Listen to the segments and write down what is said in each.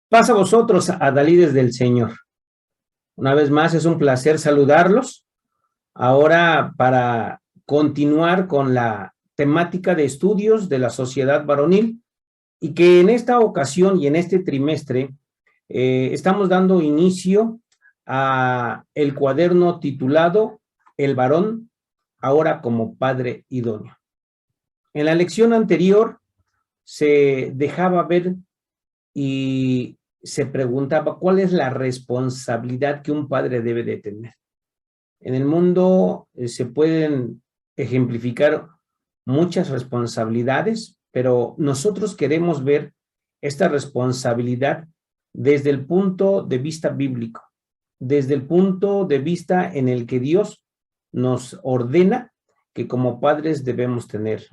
Paz a vosotros, adalides del Señor. Una vez más, es un placer saludarlos. Ahora, para continuar con la temática de estudios de la sociedad varonil, y que en esta ocasión y en este trimestre estamos dando inicio a el cuaderno titulado El varón, ahora como padre idóneo. En la lección anterior se dejaba ver y se preguntaba cuál es la responsabilidad que un padre debe de tener. En el mundo se pueden ejemplificar muchas responsabilidades, pero nosotros queremos ver esta responsabilidad desde el punto de vista bíblico, desde el punto de vista en el que Dios nos ordena que como padres debemos tener.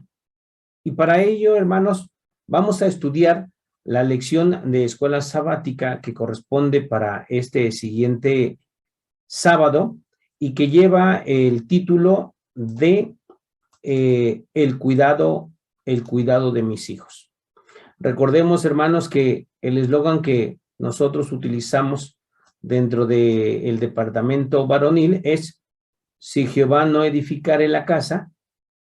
Y para ello, hermanos, vamos a estudiar la lección de escuela sabática que corresponde para este siguiente sábado y que lleva el título de el cuidado de mis hijos. Recordemos, hermanos, que el eslogan que nosotros utilizamos dentro del departamento varonil es: si Jehová no edificare la casa,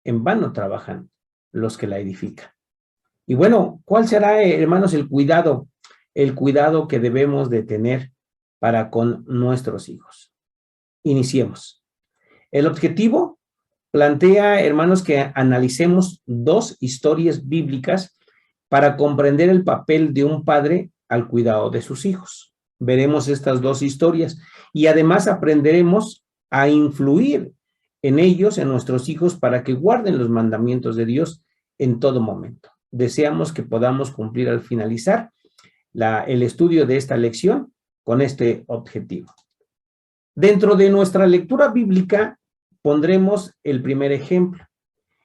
en vano trabajan los que la edifican. Y bueno, ¿cuál será, hermanos, el cuidado que debemos de tener para con nuestros hijos? Iniciemos. El objetivo plantea, hermanos, que analicemos dos historias bíblicas para comprender el papel de un padre al cuidado de sus hijos. Veremos estas dos historias y además aprenderemos a influir en ellos, en nuestros hijos, para que guarden los mandamientos de Dios en todo momento. Deseamos que podamos cumplir al finalizar el estudio de esta lección con este objetivo. Dentro de nuestra lectura bíblica pondremos el primer ejemplo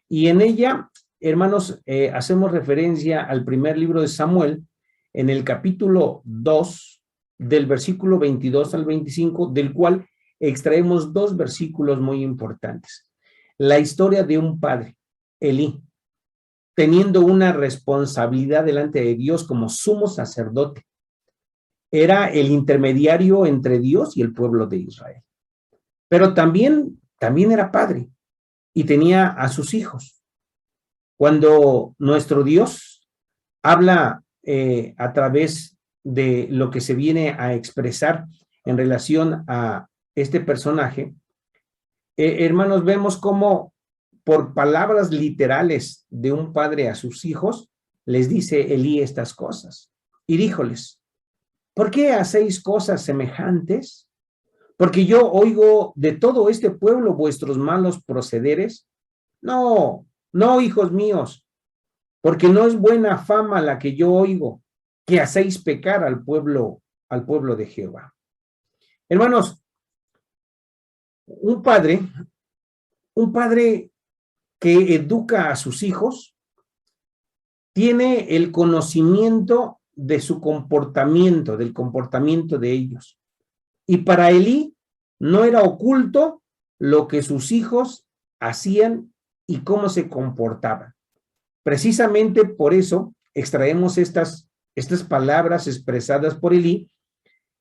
y en ella, hermanos, hacemos referencia al primer libro de Samuel en el capítulo 2 del versículo 22 al 25, del cual extraemos dos versículos muy importantes. La historia de un padre, Elí, teniendo una responsabilidad delante de Dios como sumo sacerdote. Era el intermediario entre Dios y el pueblo de Israel. Pero también era padre y tenía a sus hijos. Cuando nuestro Dios habla a través de lo que se viene a expresar en relación a este personaje, hermanos, vemos cómo por palabras literales de un padre a sus hijos, les dice Elí estas cosas. Y díjoles: ¿por qué hacéis cosas semejantes? Porque yo oigo de todo este pueblo vuestros malos procederes. No, no, hijos míos, porque no es buena fama la que yo oigo, que hacéis pecar al pueblo de Jehová. Hermanos, un padre que educa a sus hijos tiene el conocimiento de su comportamiento, del comportamiento de ellos. Y para Elí no era oculto lo que sus hijos hacían y cómo se comportaban. Precisamente por eso extraemos estas palabras expresadas por Elí,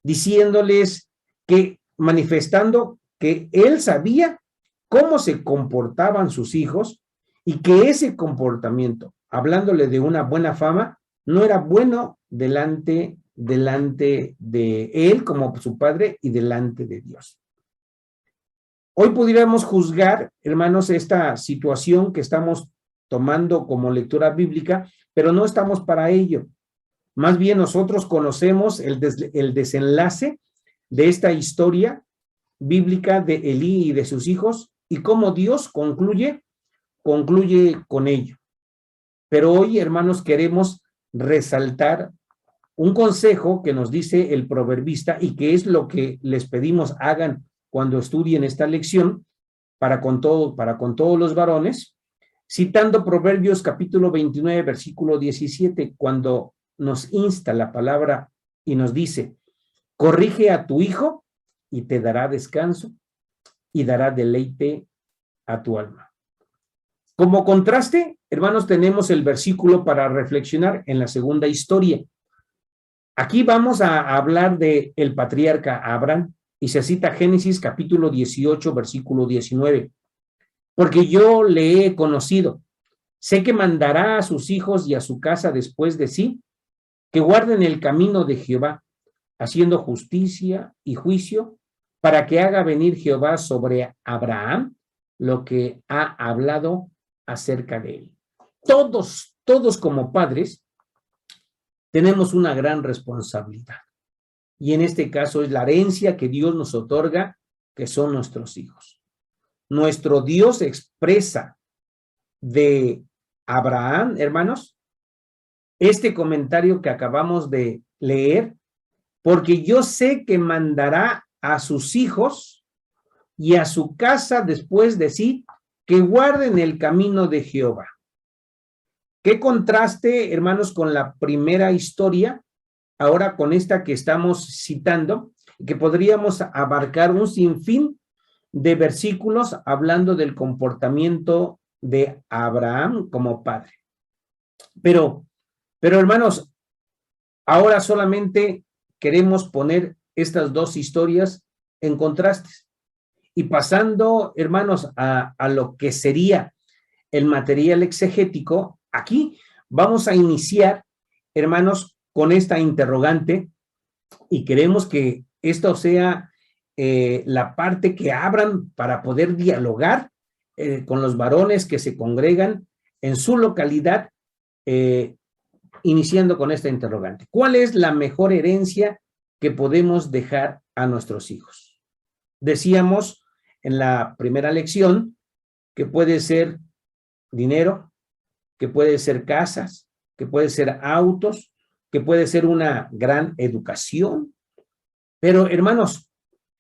diciéndoles que, manifestando que él sabía cómo se comportaban sus hijos y que ese comportamiento, hablándole de una buena fama, no era bueno delante de él como su padre y delante de Dios. Hoy pudiéramos juzgar, hermanos, esta situación que estamos tomando como lectura bíblica, pero no estamos para ello. Más bien nosotros conocemos el desenlace de esta historia bíblica de Elí y de sus hijos y cómo Dios concluye con ello. Pero hoy, hermanos, queremos resaltar un consejo que nos dice el proverbista y que es lo que les pedimos hagan cuando estudien esta lección para con todos los varones, citando Proverbios capítulo 29, versículo 17, cuando nos insta la palabra y nos dice: corrige a tu hijo y te dará descanso y dará deleite a tu alma. Como contraste, hermanos, tenemos el versículo para reflexionar en la segunda historia. Aquí vamos a hablar de el patriarca Abraham y se cita Génesis capítulo 18, versículo 19. Porque yo le he conocido, sé que mandará a sus hijos y a su casa después de sí, que guarden el camino de Jehová, haciendo justicia y juicio, para que haga venir Jehová sobre Abraham lo que ha hablado acerca de él. Todos como padres tenemos una gran responsabilidad. Y en este caso es la herencia que Dios nos otorga, que son nuestros hijos. Nuestro Dios expresa de Abraham, hermanos, este comentario que acabamos de leer, porque yo sé que mandará a sus hijos y a su casa después de sí, que guarden el camino de Jehová. Qué contraste, hermanos, con la primera historia, ahora con esta que estamos citando, que podríamos abarcar un sinfín de versículos hablando del comportamiento de Abraham como padre. Pero hermanos, ahora solamente queremos poner estas dos historias en contrastes y pasando, hermanos, a lo que sería el material exegético. Aquí vamos a iniciar, hermanos, con esta interrogante y queremos que esto sea la parte que abran para poder dialogar con los varones que se congregan en su localidad, iniciando con esta interrogante. ¿Cuál es la mejor herencia que podemos dejar a nuestros hijos? Decíamos en la primera lección que puede ser dinero, que puede ser casas, que puede ser autos, que puede ser una gran educación. Pero, hermanos,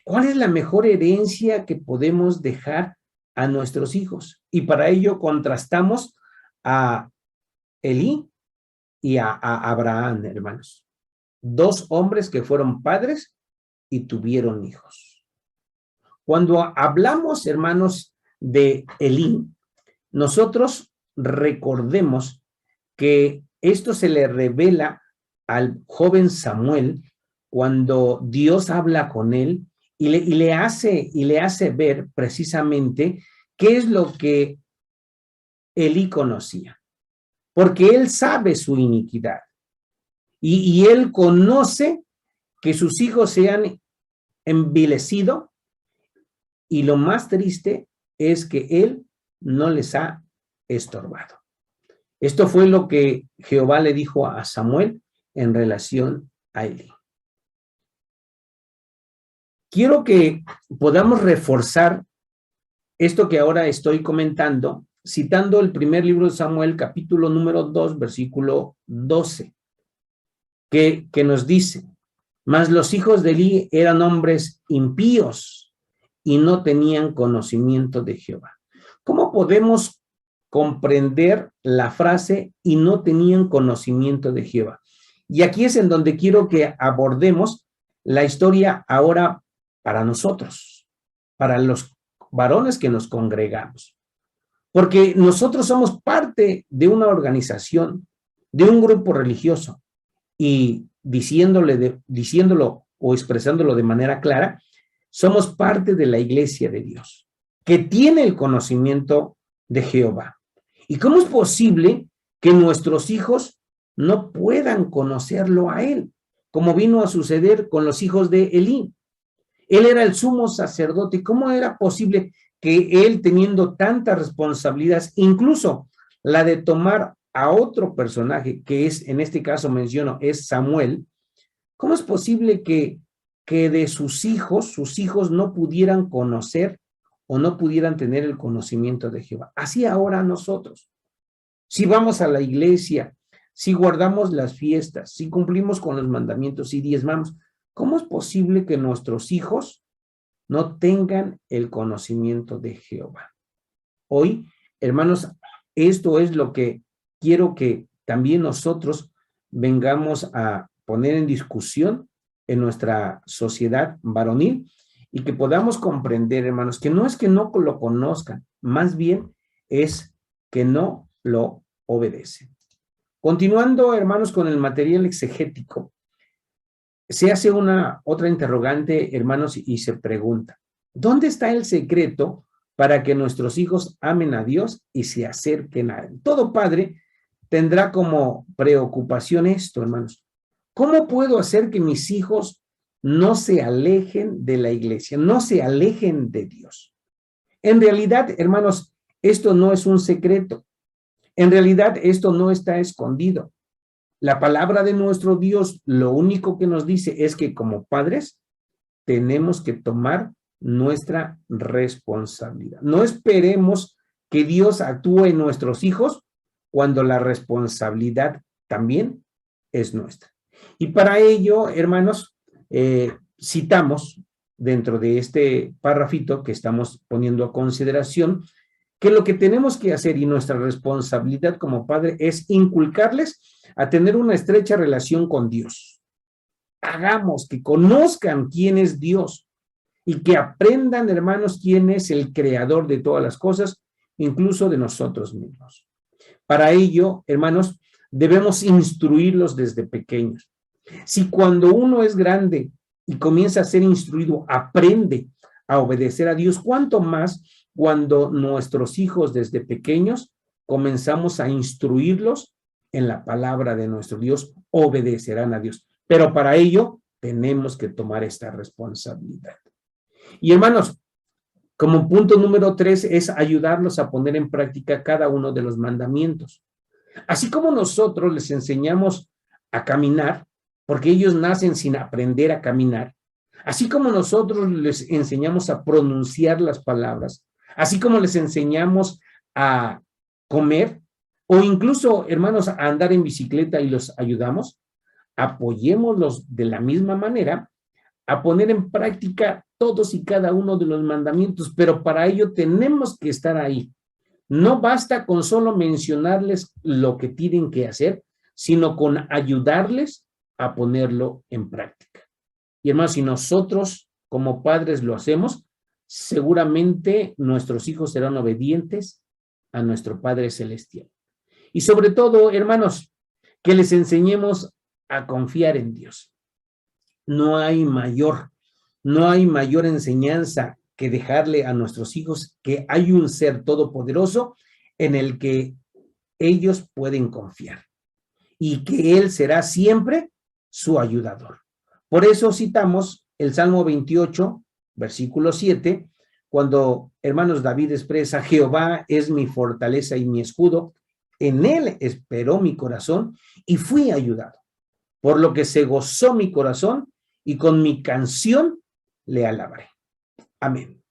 ¿cuál es la mejor herencia que podemos dejar a nuestros hijos? Y para ello contrastamos a Elí y a Abraham, hermanos. Dos hombres que fueron padres y tuvieron hijos. Cuando hablamos, hermanos, de Elí, nosotros recordemos que esto se le revela al joven Samuel cuando Dios habla con él y le hace ver precisamente qué es lo que Elí conocía, porque él sabe su iniquidad y él conoce que sus hijos se han envilecido y lo más triste es que él no les ha estorbado. Esto fue lo que Jehová le dijo a Samuel en relación a Elí. Quiero que podamos reforzar esto que ahora estoy comentando, citando el primer libro de Samuel, capítulo número 2, versículo 12, que nos dice: mas los hijos de Elí eran hombres impíos y no tenían conocimiento de Jehová. ¿Cómo podemos comprender la frase y no tenían conocimiento de Jehová? Y aquí es en donde quiero que abordemos la historia ahora para nosotros, para los varones que nos congregamos. Porque nosotros somos parte de una organización, de un grupo religioso, y diciéndolo o expresándolo de manera clara, somos parte de la iglesia de Dios, que tiene el conocimiento de Jehová. ¿Y cómo es posible que nuestros hijos no puedan conocerlo a él? Como vino a suceder con los hijos de Elí. Él era el sumo sacerdote. ¿Cómo era posible que él, teniendo tantas responsabilidades, incluso la de tomar a otro personaje, que es, en este caso menciono, es Samuel, cómo es posible que de sus hijos no pudieran conocer o no pudieran tener el conocimiento de Jehová? Así ahora nosotros, si vamos a la iglesia, si guardamos las fiestas, si cumplimos con los mandamientos y diezmamos, ¿cómo es posible que nuestros hijos no tengan el conocimiento de Jehová? Hoy, hermanos, esto es lo que quiero que también nosotros vengamos a poner en discusión en nuestra sociedad varonil y que podamos comprender, hermanos, que no es que no lo conozcan, más bien es que no lo obedecen. Continuando, hermanos, con el material exegético, se hace otra interrogante, hermanos, y se pregunta, ¿dónde está el secreto para que nuestros hijos amen a Dios y se acerquen a Él? Todo padre tendrá como preocupación esto, hermanos. ¿Cómo puedo hacer que mis hijos no se alejen de la iglesia, no se alejen de Dios? En realidad, hermanos, esto no es un secreto. En realidad, esto no está escondido. La palabra de nuestro Dios lo único que nos dice es que como padres tenemos que tomar nuestra responsabilidad. No esperemos que Dios actúe en nuestros hijos cuando la responsabilidad también es nuestra. Y para ello, hermanos, citamos dentro de este párrafito que estamos poniendo a consideración que lo que tenemos que hacer y nuestra responsabilidad como padre es inculcarles a tener una estrecha relación con Dios. Hagamos que conozcan quién es Dios y que aprendan, hermanos, quién es el creador de todas las cosas, incluso de nosotros mismos. Para ello, hermanos, debemos instruirlos desde pequeños. Si cuando uno es grande y comienza a ser instruido, aprende a obedecer a Dios, ¿cuánto más cuando nuestros hijos desde pequeños comenzamos a instruirlos en la palabra de nuestro Dios, obedecerán a Dios? Pero para ello tenemos que tomar esta responsabilidad. Y hermanos, como punto número 3 es ayudarlos a poner en práctica cada uno de los mandamientos. Así como nosotros les enseñamos a caminar, porque ellos nacen sin aprender a caminar, así como nosotros les enseñamos a pronunciar las palabras, así como les enseñamos a comer, o incluso, hermanos, a andar en bicicleta y los ayudamos, apoyémoslos de la misma manera a poner en práctica todos y cada uno de los mandamientos, pero para ello tenemos que estar ahí. No basta con solo mencionarles lo que tienen que hacer, sino con ayudarles a ponerlo en práctica. Y hermanos, si nosotros como padres lo hacemos, seguramente nuestros hijos serán obedientes a nuestro Padre Celestial. Y sobre todo, hermanos, que les enseñemos a confiar en Dios. No hay mayor enseñanza que dejarle a nuestros hijos que hay un ser todopoderoso en el que ellos pueden confiar y que Él será siempre su ayudador. Por eso citamos el Salmo 28, versículo 7, cuando, hermanos, David expresa: Jehová es mi fortaleza y mi escudo, en Él esperó mi corazón y fui ayudado, por lo que se gozó mi corazón y con mi canción le alabaré. Amén.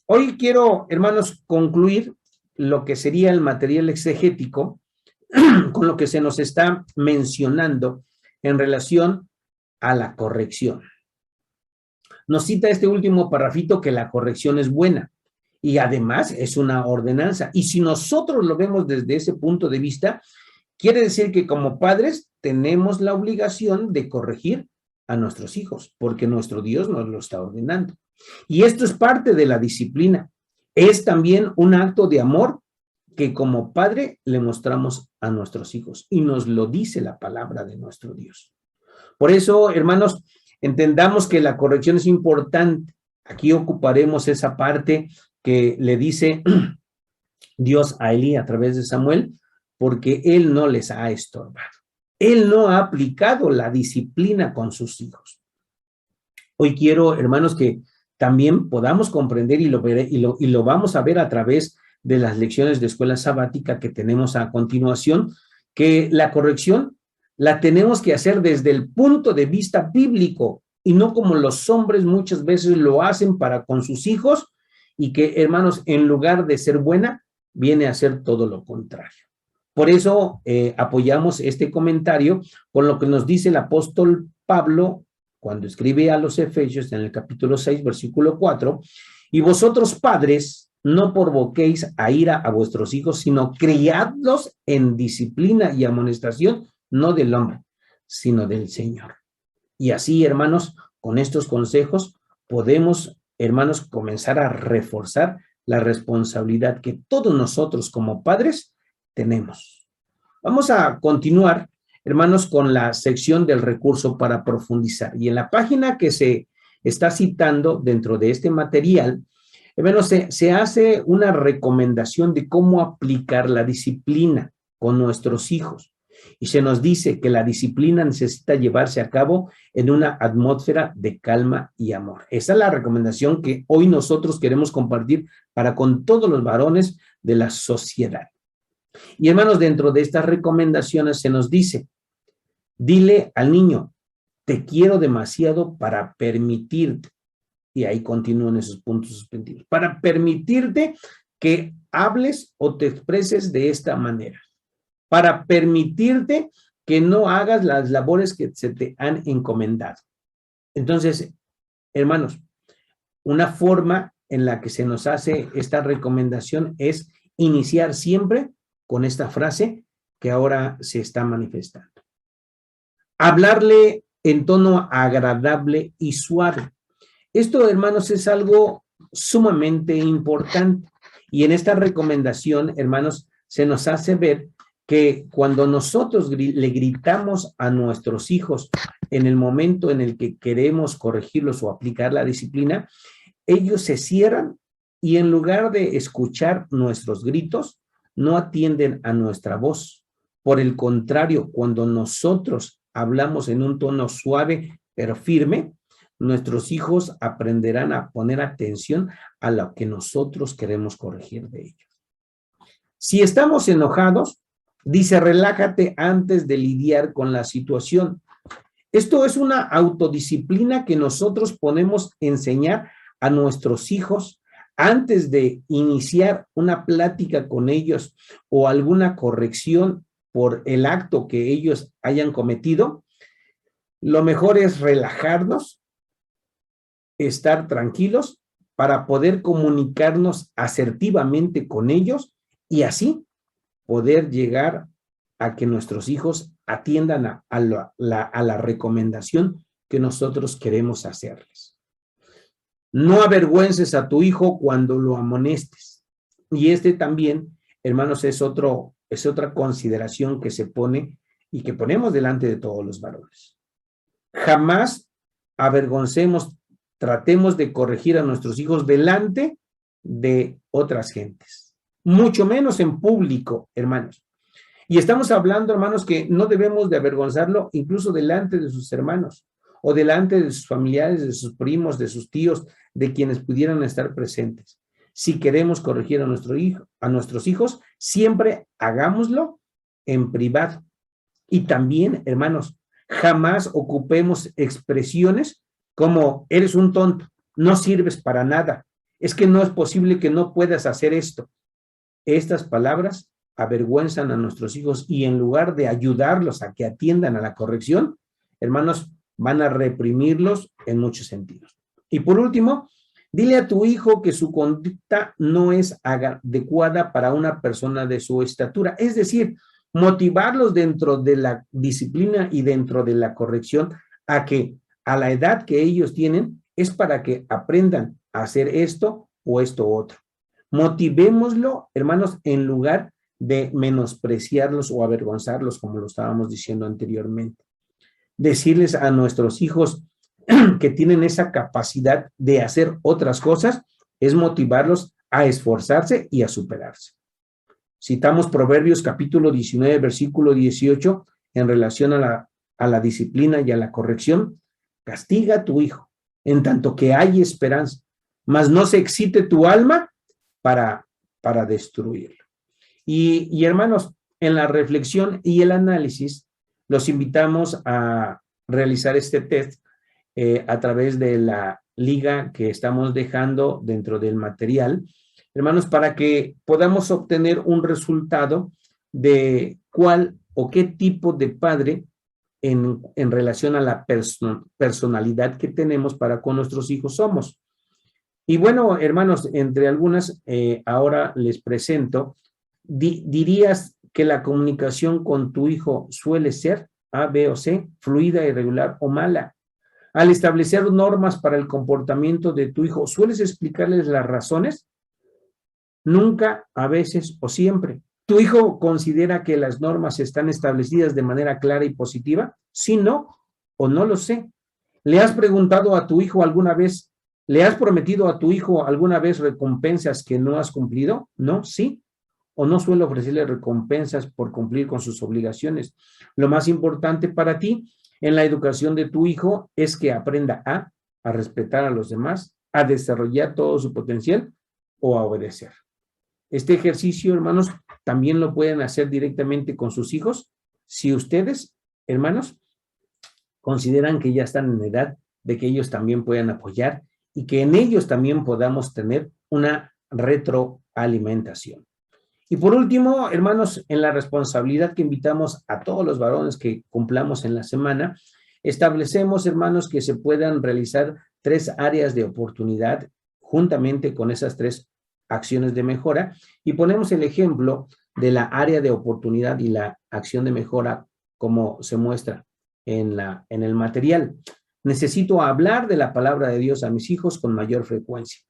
Hoy quiero, hermanos, concluir lo que sería el material exegético con lo que se nos está mencionando en relación a la corrección. Nos cita este último parrafito que la corrección es buena y además es una ordenanza. Y si nosotros lo vemos desde ese punto de vista, quiere decir que como padres tenemos la obligación de corregir a nuestros hijos, porque nuestro Dios nos lo está ordenando. Y esto es parte de la disciplina. Es también un acto de amor que como padre le mostramos a nuestros hijos, y nos lo dice la palabra de nuestro Dios. Por eso, hermanos, entendamos que la corrección es importante. Aquí ocuparemos esa parte que le dice Dios a Elí a través de Samuel, porque él no les ha estorbado. Él no ha aplicado la disciplina con sus hijos. Hoy quiero, hermanos, que también podamos comprender y lo vamos a ver a través de las lecciones de escuela sabática que tenemos a continuación, que la corrección la tenemos que hacer desde el punto de vista bíblico y no como los hombres muchas veces lo hacen para con sus hijos, y que, hermanos, en lugar de ser buena, viene a ser todo lo contrario. Por eso apoyamos este comentario con lo que nos dice el apóstol Pablo cuando escribe a los Efesios en el capítulo 6, versículo 4, y vosotros padres no provoquéis a ira a vuestros hijos, sino criadlos en disciplina y amonestación, no del hombre, sino del Señor. Y así, hermanos, con estos consejos podemos, hermanos, comenzar a reforzar la responsabilidad que todos nosotros como padres tenemos. Vamos a continuar hermanos, con la sección del recurso para profundizar. Y en la página que se está citando dentro de este material, hermanos, se hace una recomendación de cómo aplicar la disciplina con nuestros hijos. Y se nos dice que la disciplina necesita llevarse a cabo en una atmósfera de calma y amor. Esa es la recomendación que hoy nosotros queremos compartir para con todos los varones de la sociedad. Y hermanos, dentro de estas recomendaciones se nos dice, dile al niño, te quiero demasiado para permitirte, y ahí continúan esos puntos suspensivos, para permitirte que hables o te expreses de esta manera, para permitirte que no hagas las labores que se te han encomendado. Entonces, hermanos, una forma en la que se nos hace esta recomendación es iniciar siempre con esta frase que ahora se está manifestando. Hablarle en tono agradable y suave. Esto, hermanos, es algo sumamente importante. Y en esta recomendación, hermanos, se nos hace ver que cuando nosotros le gritamos a nuestros hijos en el momento en el que queremos corregirlos o aplicar la disciplina, ellos se cierran y en lugar de escuchar nuestros gritos, no atienden a nuestra voz. Por el contrario, cuando nosotros hablamos en un tono suave pero firme, nuestros hijos aprenderán a poner atención a lo que nosotros queremos corregir de ellos. Si estamos enojados, dice, relájate antes de lidiar con la situación. Esto es una autodisciplina que nosotros podemos enseñar a nuestros hijos antes de iniciar una plática con ellos o alguna corrección por el acto que ellos hayan cometido. Lo mejor es relajarnos, estar tranquilos para poder comunicarnos asertivamente con ellos y así poder llegar a que nuestros hijos atiendan a la recomendación que nosotros queremos hacerles. No avergüences a tu hijo cuando lo amonestes. Y este también, hermanos, es otra consideración que se pone y que ponemos delante de todos los varones. Jamás avergoncemos, tratemos de corregir a nuestros hijos delante de otras gentes, mucho menos en público, hermanos. Y estamos hablando, hermanos, que no debemos de avergonzarlo incluso delante de sus hermanos o delante de sus familiares, de sus primos, de sus tíos, de quienes pudieran estar presentes. Si queremos corregir a nuestros hijos, siempre hagámoslo en privado. Y también, hermanos, jamás ocupemos expresiones como eres un tonto, no sirves para nada, es que no es posible que no puedas hacer esto. Estas palabras avergüenzan a nuestros hijos y en lugar de ayudarlos a que atiendan a la corrección, hermanos, van a reprimirlos en muchos sentidos. Y por último, dile a tu hijo que su conducta no es adecuada para una persona de su estatura. Es decir, motivarlos dentro de la disciplina y dentro de la corrección a que a la edad que ellos tienen es para que aprendan a hacer esto o esto otro. Motivémoslo, hermanos, en lugar de menospreciarlos o avergonzarlos, como lo estábamos diciendo anteriormente. Decirles a nuestros hijos que tienen esa capacidad de hacer otras cosas es motivarlos a esforzarse y a superarse. Citamos Proverbios capítulo 19, versículo 18 en relación a la disciplina y a la corrección. Castiga a tu hijo en tanto que hay esperanza, mas no se excite tu alma para destruirlo. Y hermanos, en la reflexión y el análisis, los invitamos a realizar este test a través de la liga que estamos dejando dentro del material, hermanos, para que podamos obtener un resultado de cuál o qué tipo de padre en relación a la personalidad que tenemos para con nuestros hijos somos. Y bueno, hermanos, entre algunas, ahora les presento, ¿dirías que la comunicación con tu hijo suele ser A, B o C, fluida, irregular o mala? Al establecer normas para el comportamiento de tu hijo, ¿sueles explicarles las razones? Nunca, a veces o siempre. ¿Tu hijo considera que las normas están establecidas de manera clara y positiva? Sí, no, o no lo sé. ¿Le has preguntado a tu hijo alguna vez, le has prometido a tu hijo alguna vez recompensas que no has cumplido? No, sí. O no suele ofrecerle recompensas por cumplir con sus obligaciones. Lo más importante para ti en la educación de tu hijo es que aprenda a respetar a los demás, a desarrollar todo su potencial o a obedecer. Este ejercicio, hermanos, también lo pueden hacer directamente con sus hijos si ustedes, hermanos, consideran que ya están en edad de que ellos también puedan apoyar y que en ellos también podamos tener una retroalimentación. Y por último, hermanos, en la responsabilidad que invitamos a todos los varones que cumplamos en la semana, establecemos, hermanos, que se puedan realizar 3 áreas de oportunidad juntamente con esas 3 acciones de mejora y ponemos el ejemplo de la área de oportunidad y la acción de mejora como se muestra en el material. Necesito hablar de la palabra de Dios a mis hijos con mayor frecuencia.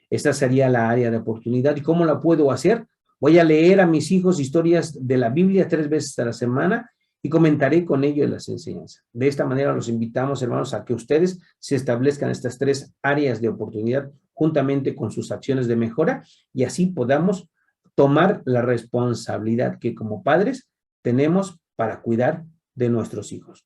Esta sería la área de oportunidad. ¿Y cómo la puedo hacer? Voy a leer a mis hijos historias de la Biblia 3 veces a la semana y comentaré con ellos las enseñanzas. De esta manera los invitamos, hermanos, a que ustedes se establezcan estas 3 áreas de oportunidad juntamente con sus acciones de mejora y así podamos tomar la responsabilidad que como padres tenemos para cuidar de nuestros hijos.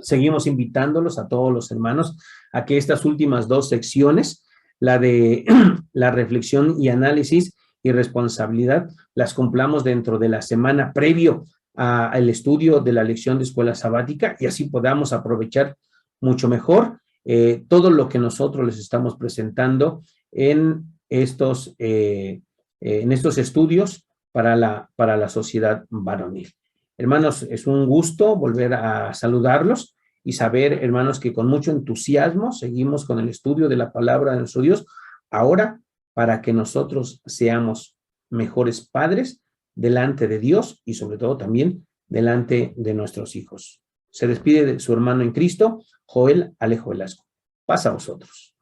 Seguimos invitándolos a todos los hermanos a que estas últimas 2 secciones, la de la reflexión y análisis y responsabilidad, las cumplamos dentro de la semana previo al estudio de la lección de escuela sabática y así podamos aprovechar mucho mejor todo lo que nosotros les estamos presentando en estos estudios para la sociedad varonil. Hermanos, es un gusto volver a saludarlos y saber, hermanos, que con mucho entusiasmo seguimos con el estudio de la palabra de nuestro Dios, ahora para que nosotros seamos mejores padres delante de Dios y sobre todo también delante de nuestros hijos. Se despide de su hermano en Cristo, Joel Alejo Velasco. Pasa a vosotros.